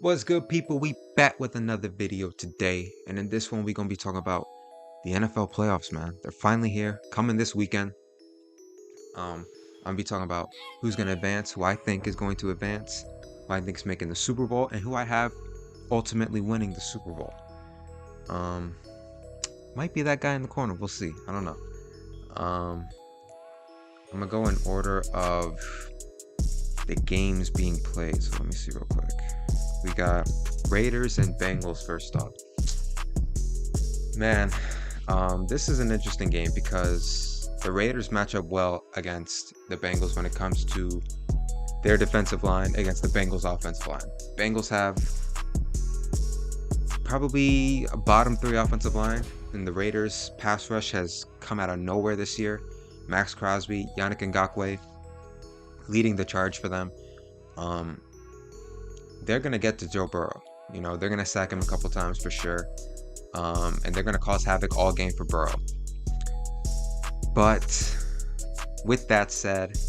What's good, people? We back with another video today, and in this one we're gonna be talking about the NFL playoffs, man. They're finally here, coming this weekend. I'm gonna be talking about who's gonna advance, who I think is going to advance, who I think is making the Super Bowl, and who I have ultimately winning the Super Bowl. Um, might be that guy in the corner. We'll see. I don't know. Um, I'm gonna go in order of the games being played. So let me see real quick. We got Raiders and Bengals first up. Man, this is an interesting game because the Raiders match up well against the Bengals when it comes to their defensive line against the Bengals offensive line. Bengals have probably a bottom three offensive line, and the Raiders pass rush has come out of nowhere this year. Max Crosby, Yannick Ngakoue leading the charge for them. They're gonna get to Joe Burrow. You know, they're gonna sack him a couple times for sure. And they're gonna cause havoc all game for Burrow. But with that said,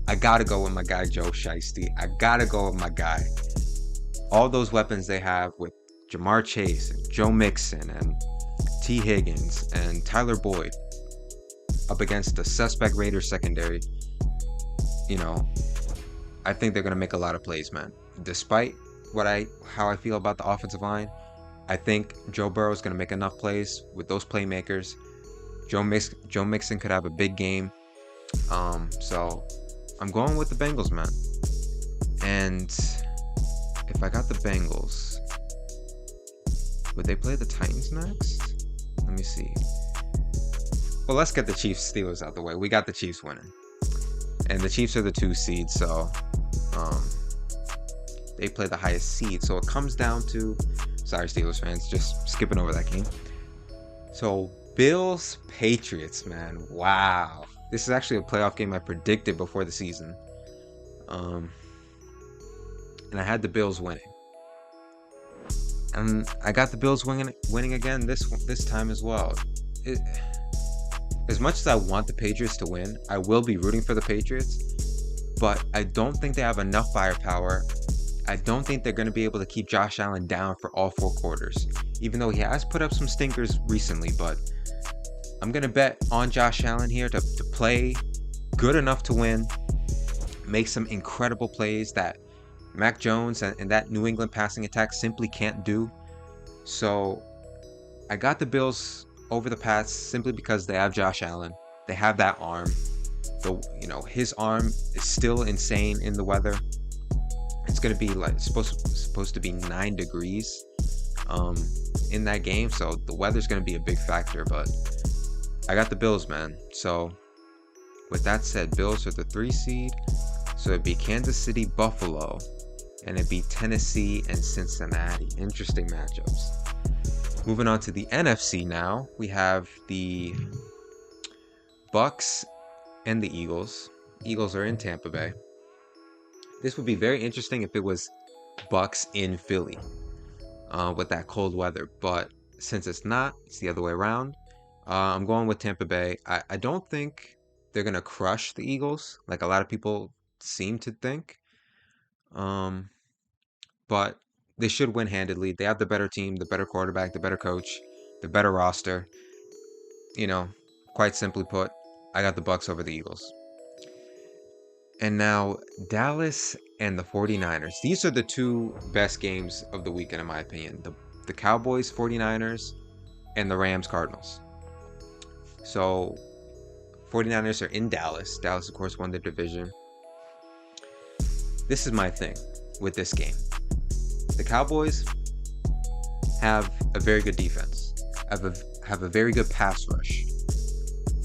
I gotta go with my guy Joe Shiesty. I gotta go with my guy. All those weapons they have with Jamar Chase and Joe Mixon and T. Higgins and Tyler Boyd up against the suspect Raiders secondary. You know, I think they're gonna make a lot of plays, man. Despite how I feel about the offensive line, I think Joe Burrow is gonna make enough plays with those playmakers. Joe Mixon could have a big game. So I'm going with the Bengals, man. And if I got the Bengals, would they play the Titans next? Let me see. Well, let's get the Chiefs Steelers out the way. We got the Chiefs winning. And the Chiefs are the 2 seed, so they play the highest seed. So it comes down to, sorry Steelers fans, just skipping over that game. So Bills Patriots, man. Wow. This is actually a playoff game I predicted before the season. And I had the Bills winning. And I got the Bills winning again this time as well. As much as I want the Patriots to win, I will be rooting for the Patriots, but I don't think they have enough firepower. I don't think they're going to be able to keep Josh Allen down for all 4 quarters, even though he has put up some stinkers recently. But I'm going to bet on Josh Allen here to play good enough to win, make some incredible plays that Mac Jones and that New England passing attack simply can't do. So I got the Bills over the Pats simply because they have Josh Allen. They have that arm. His arm is still insane in the weather. It's gonna be like supposed to be 9 degrees in that game, so the weather's gonna be a big factor. But I got the Bills, man. So with that said, Bills are the 3 seed. So it'd be Kansas City, Buffalo, and it'd be Tennessee and Cincinnati. Interesting matchups. Moving on to the NFC now, we have the Bucks and the Eagles. Eagles are in Tampa Bay. This would be very interesting if it was Bucks in Philly with that cold weather. But since it's not, it's the other way around. I'm going with Tampa Bay. I don't think they're going to crush the Eagles like a lot of people seem to think. But they should win handedly. They have the better team, the better quarterback, the better coach, the better roster. You know, quite simply put, I got the Bucks over the Eagles. And now Dallas and the 49ers. These are the 2 best games of the weekend in my opinion. The Cowboys 49ers and the Rams Cardinals. So 49ers are in Dallas. Dallas of course won the division. This is my thing with this game. The Cowboys have a very good defense. Have a very good pass rush.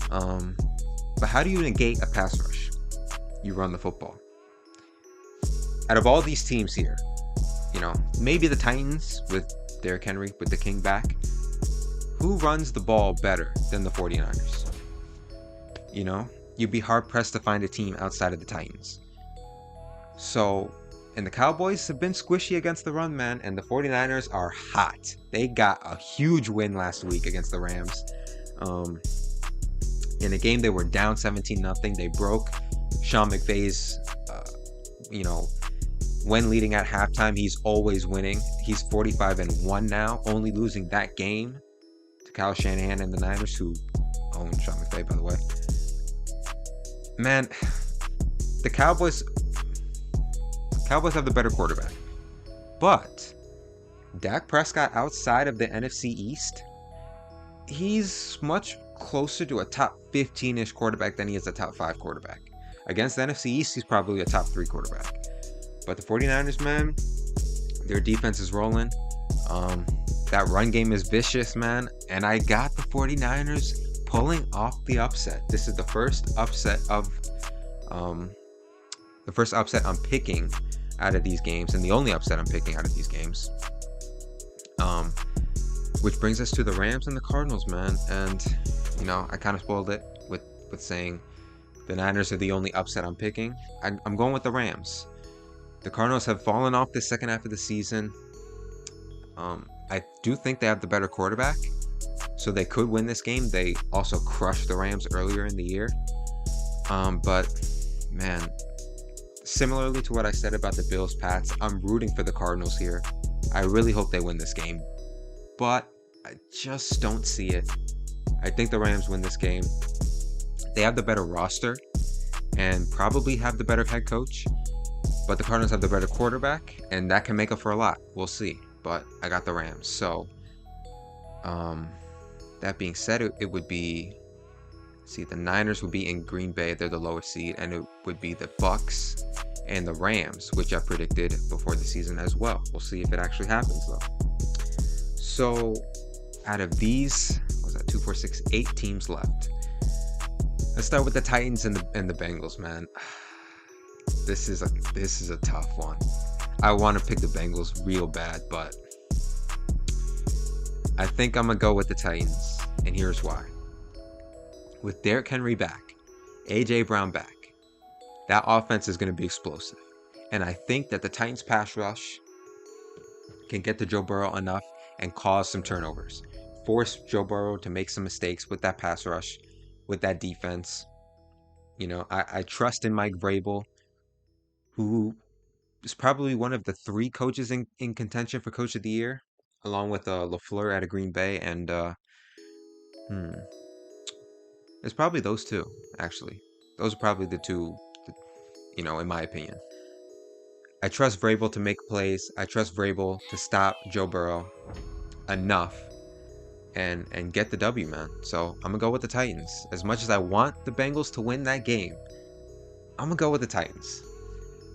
But how do you negate a pass rush? You run the football. Out of all these teams here, maybe the Titans with Derrick Henry with the king back. Who runs the ball better than the 49ers? You'd be hard pressed to find a team outside of the Titans. So, and the Cowboys have been squishy against the run, man, and the 49ers are hot. They got a huge win last week against the Rams. In a game they were down 17-0. They broke Sean McVay's, when leading at halftime, he's always winning. He's 45-1 now, only losing that game to Kyle Shanahan and the Niners, who own Sean McVay, by the way. Man, the Cowboys have the better quarterback. But Dak Prescott, outside of the NFC East, he's much closer to a top 15-ish quarterback than he is a top 5 quarterback. Against the NFC East, he's probably a top 3 quarterback. But the 49ers, man, their defense is rolling. That run game is vicious, man. And I got the 49ers pulling off the upset. This is the first upset I'm picking out of these games, and the only upset I'm picking out of these games. Which brings us to the Rams and the Cardinals, man. And I kind of spoiled it with saying the Niners are the only upset I'm picking. I'm going with the Rams. The Cardinals have fallen off the second half of the season. I do think they have the better quarterback, so they could win this game. They also crushed the Rams earlier in the year. But man, similarly to what I said about the Bills-Pats, I'm rooting for the Cardinals here. I really hope they win this game, but I just don't see it. I think the Rams win this game. They have the better roster and probably have the better head coach, but the Cardinals have the better quarterback, and that can make up for a lot. We'll see, but I got the Rams. So, that being said, it would be... See, the Niners would be in Green Bay. They're the lowest seed, and it would be the Bucks and the Rams, which I predicted before the season as well. We'll see if it actually happens, though. So, out of these, what was that, 2, 4, 6, 8 teams left. Let's start with the Titans and the Bengals, man. This is a tough one. I want to pick the Bengals real bad, but I think I'm gonna go with the Titans, and here's why. With Derrick Henry back, A.J. Brown back, that offense is going to be explosive. And I think that the Titans pass rush can get to Joe Burrow enough and cause some turnovers. Force Joe Burrow to make some mistakes with that pass rush, with that defense. I trust in Mike Vrabel, who is probably one of the 3 coaches in contention for Coach of the Year, along with LaFleur out of Green Bay, and it's probably those 2, actually. Those are probably the 2, in my opinion. I trust Vrabel to make plays. I trust Vrabel to stop Joe Burrow enough and get the W, man. So I'm going to go with the Titans. As much as I want the Bengals to win that game, I'm going to go with the Titans.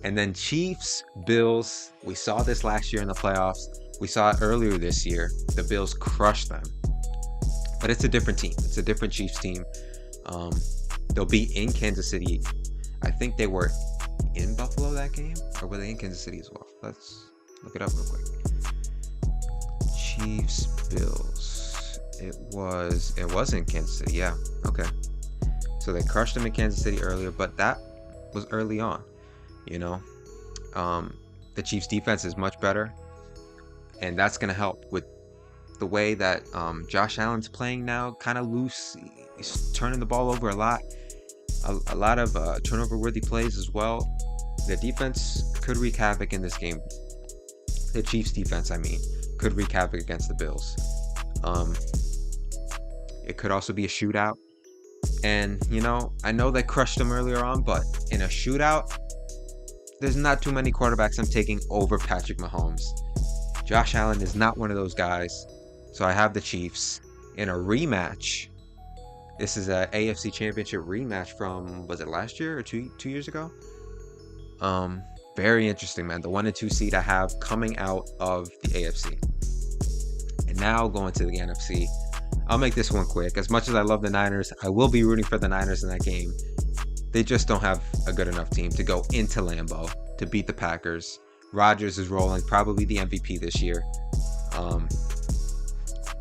And then Chiefs, Bills. We saw this last year in the playoffs. We saw it earlier this year. The Bills crushed them. But it's a different team. It's a different Chiefs team. They'll be in Kansas City. I think they were in Buffalo that game, or were they in Kansas City as well? Let's look it up real quick. Chiefs, Bills. It was in Kansas City. Yeah. Okay. So they crushed them in Kansas City earlier, but that was early on. The Chiefs defense is much better, and that's going to help with the way that Josh Allen's playing now, kind of loose. He's turning the ball over a lot. A lot of turnover-worthy plays as well. The defense could wreak havoc in this game. The Chiefs defense, could wreak havoc against the Bills. It could also be a shootout. And, I know they crushed them earlier on, but in a shootout, there's not too many quarterbacks I'm taking over Patrick Mahomes. Josh Allen is not one of those guys. So I have the Chiefs in a rematch. This is a AFC Championship rematch from, was it last year or two years ago? Very interesting, man. The 1 and 2 seed I have coming out of the AFC. And now going to the NFC. I'll make this one quick. As much as I love the Niners, I will be rooting for the Niners in that game. They just don't have a good enough team to go into Lambeau to beat the Packers. Rodgers is rolling, probably the MVP this year.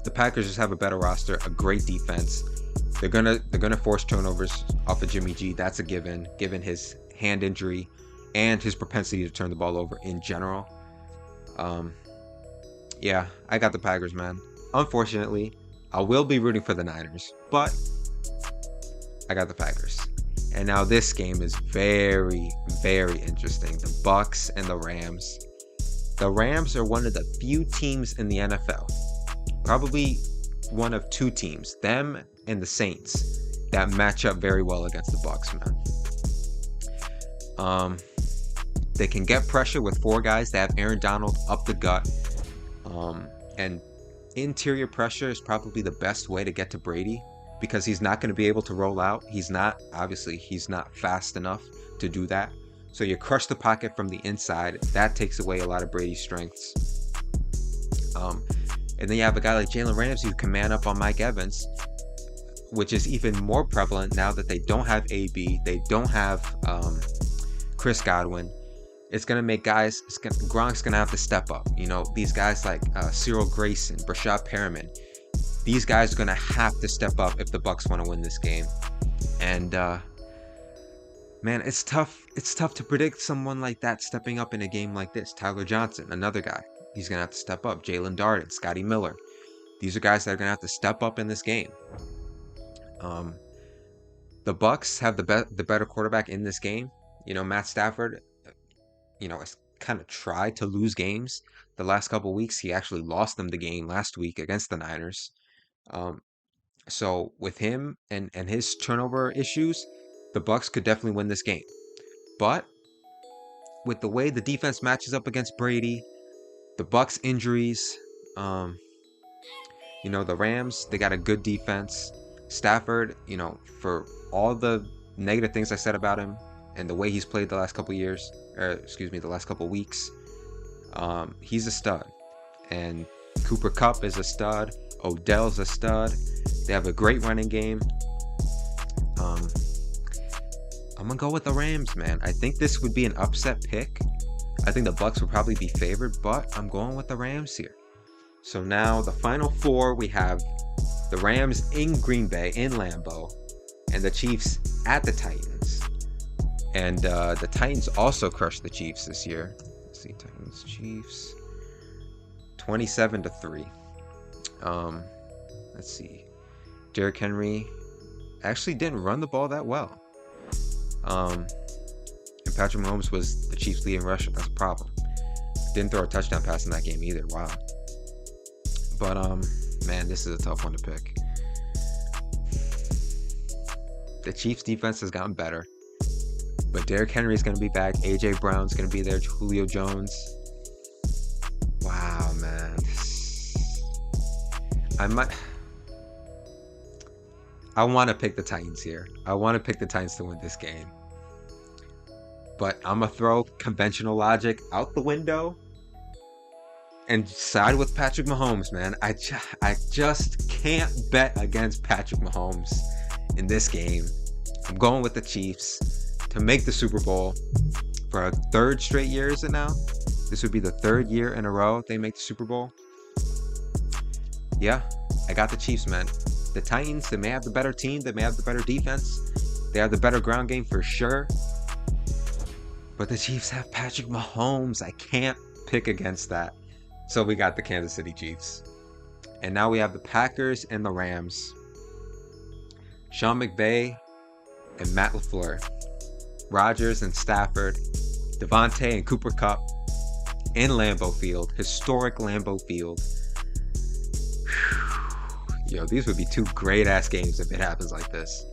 The Packers just have a better roster, a great defense. They're gonna force turnovers off of Jimmy G. That's a given his hand injury and his propensity to turn the ball over in general. Yeah, I got the Packers, man. Unfortunately, I will be rooting for the Niners, but I got the Packers. And now this game is very, very interesting. The Bucks and the Rams. The Rams are one of the few teams in the NFL, probably one of two teams, them and the Saints, that match up very well against the Bucks, man. They can get pressure with four guys. They have Aaron Donald up the gut. And interior pressure is probably the best way to get to Brady because he's not going to be able to roll out. He's not fast enough to do that. So you crush the pocket from the inside. That takes away a lot of Brady's strengths. And then you have a guy like Jalen Ramsey who can man up on Mike Evans, which is even more prevalent now that they don't have AB, they don't have Chris Godwin. It's going to make guys, Gronk's going to have to step up. You know, these guys like Cyril Grayson, Brashad Perriman, these guys are going to have to step up if the Bucks want to win this game. And man, it's tough. It's tough to predict someone like that stepping up in a game like this. Tyler Johnson, another guy, he's going to have to step up. Jalen Darden, Scotty Miller. These are guys that are going to have to step up in this game. The Bucks have the better quarterback in this game. You know, Matt Stafford, you know, has kind of tried to lose games the last couple weeks. He actually lost them the game last week against the Niners. So with him and his turnover issues, the Bucks could definitely win this game. But with the way the defense matches up against Brady, the Bucks injuries, you know, the Rams, they got a good defense. Stafford, you know, for all the negative things I said about him and the way he's played the last couple years, the last couple weeks, he's a stud. And Cooper Kupp is a stud. Odell's a stud. They have a great running game. I'm gonna go with the Rams, man. I think this would be an upset pick. I think the Bucks would probably be favored, but I'm going with the Rams here. So now the final four, we have the Rams in Green Bay, in Lambeau, and the Chiefs at the Titans. And the Titans also crushed the Chiefs this year. Let's see, Titans, Chiefs, 27-3. Let's see. Derrick Henry actually didn't run the ball that well. And Patrick Mahomes was the Chiefs' leading rusher. That's a problem. Didn't throw a touchdown pass in that game either. Wow. But man, this is a tough one to pick. The Chiefs' defense has gotten better, but Derrick Henry is going to be back. AJ Brown's going to be there. Julio Jones. Wow, man. I want to pick the Titans here. I want to pick the Titans to win this game. But I'm going to throw conventional logic out the window and side with Patrick Mahomes, man. I just can't bet against Patrick Mahomes in this game. I'm going with the Chiefs to make the Super Bowl for a third straight year, is it now? This would be the third year in a row they make the Super Bowl. Yeah, I got the Chiefs, man. The Titans, they may have the better team. They may have the better defense. They have the better ground game for sure. But the Chiefs have Patrick Mahomes. I can't pick against that. So we got the Kansas City Chiefs. And now we have the Packers and the Rams. Sean McVay and Matt LaFleur. Rodgers and Stafford. Devontae and Cooper Kupp in Lambeau Field. Historic Lambeau Field. Yo, these would be two great-ass games if it happens like this.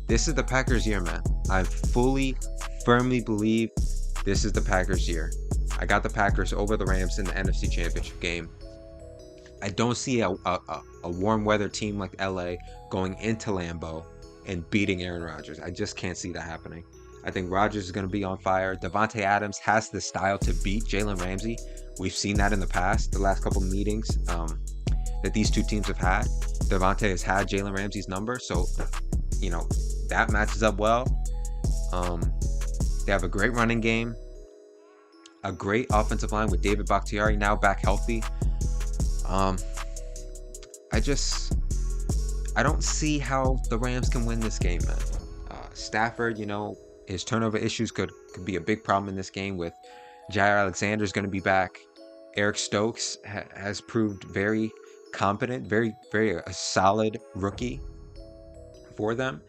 This is the Packers' year, man. I firmly believe this is the Packers' year. I got the Packers over the Rams in the NFC Championship game. I don't see a warm weather team like LA going into Lambeau and beating Aaron Rodgers. I just can't see that happening. I think Rodgers is going to be on fire. Devontae Adams has the style to beat Jalen Ramsey. We've seen that in the past, the last couple of meetings that these two teams have had. Devontae has had Jalen Ramsey's number, so, you know, that matches up well. They have a great running game, a great offensive line with David Bakhtiari now back healthy. I don't see how the Rams can win this game, man. Stafford, you know, his turnover issues could be a big problem in this game with Jair Alexander's going to be back. Eric Stokes has proved very competent, very a solid rookie for them.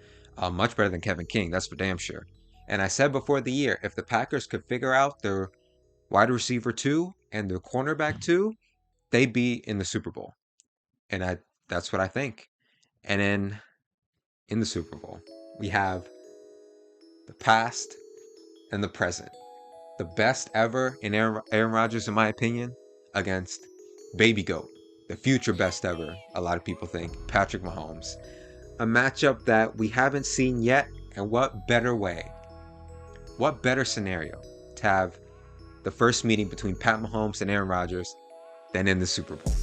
Much better than Kevin King, that's for damn sure. And I said before the year, if the Packers could figure out their wide receiver 2 and their cornerback 2, they'd be in the Super Bowl. And that's what I think. And then in the Super Bowl, we have the past and the present. The best ever in Aaron Rodgers, in my opinion, against Baby Goat, the future best ever, a lot of people think, Patrick Mahomes. A matchup that we haven't seen yet, and what better way, what better scenario to have the first meeting between Pat Mahomes and Aaron Rodgers than in the Super Bowl.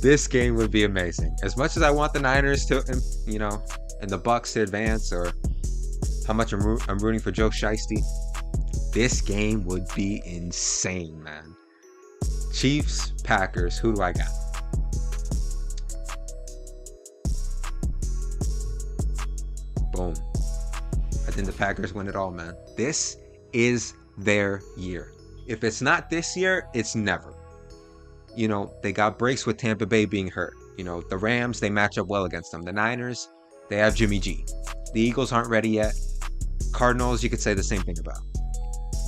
This game would be amazing. As much as I want the Niners to, and the Bucks to advance, or how much I'm rooting for Joe Shiesty, this game would be insane, man. Chiefs, Packers, who do I got? Boom. I think the Packers win it all, man. This is their year. If it's not this year, it's never. They got breaks with Tampa Bay being hurt. The Rams, they match up well against them. The Niners, they have Jimmy G. The Eagles aren't ready yet. Cardinals, you could say the same thing about.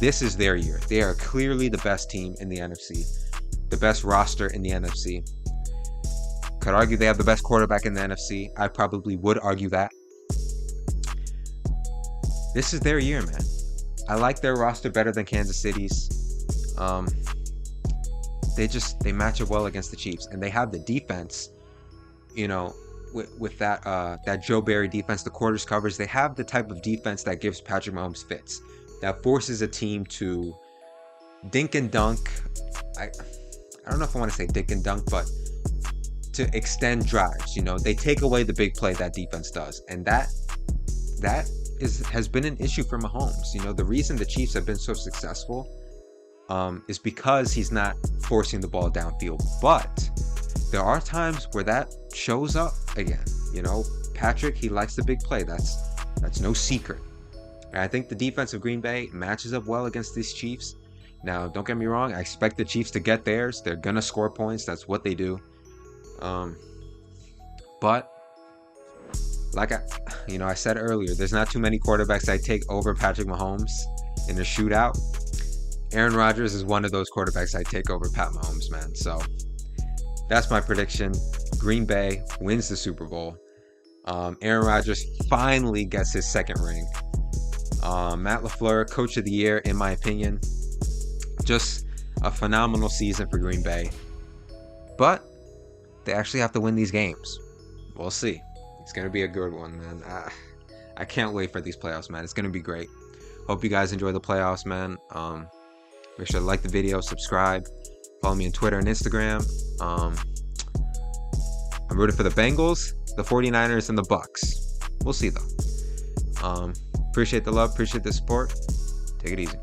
This is their year. They are clearly the best team in the NFC. The best roster in the NFC. Could argue they have the best quarterback in the NFC. I probably would argue that. This is their year, man. I like their roster better than Kansas City's. They match up well against the Chiefs, and they have the defense, with that Joe Barry defense, the quarters coverage. They have the type of defense that gives Patrick Mahomes fits, that forces a team to dink and dunk. I don't know if I want to say dink and dunk, but to extend drives. They take away the big play that defense does, and that has been an issue for Mahomes. The reason the Chiefs have been so successful is because he's not forcing the ball downfield. But there are times where that shows up again. Patrick, he likes the big play. That's no secret. And I think the defense of Green Bay matches up well against these Chiefs. Now, don't get me wrong. I expect the Chiefs to get theirs. They're going to score points. That's what they do. But like I said earlier, there's not too many quarterbacks I take over Patrick Mahomes in a shootout. Aaron Rodgers is one of those quarterbacks I take over Pat Mahomes, man. So that's my prediction. Green Bay wins the Super Bowl. Aaron Rodgers finally gets his second ring. Matt LaFleur, Coach of the Year, in my opinion. Just a phenomenal season for Green Bay. But they actually have to win these games. We'll see. It's going to be a good one, man. I can't wait for these playoffs, man. It's going to be great. Hope you guys enjoy the playoffs, man. Make sure to like the video, subscribe, follow me on Twitter and Instagram. I'm rooting for the Bengals, the 49ers, and the Bucks. We'll see, though. Appreciate the love, appreciate the support. Take it easy.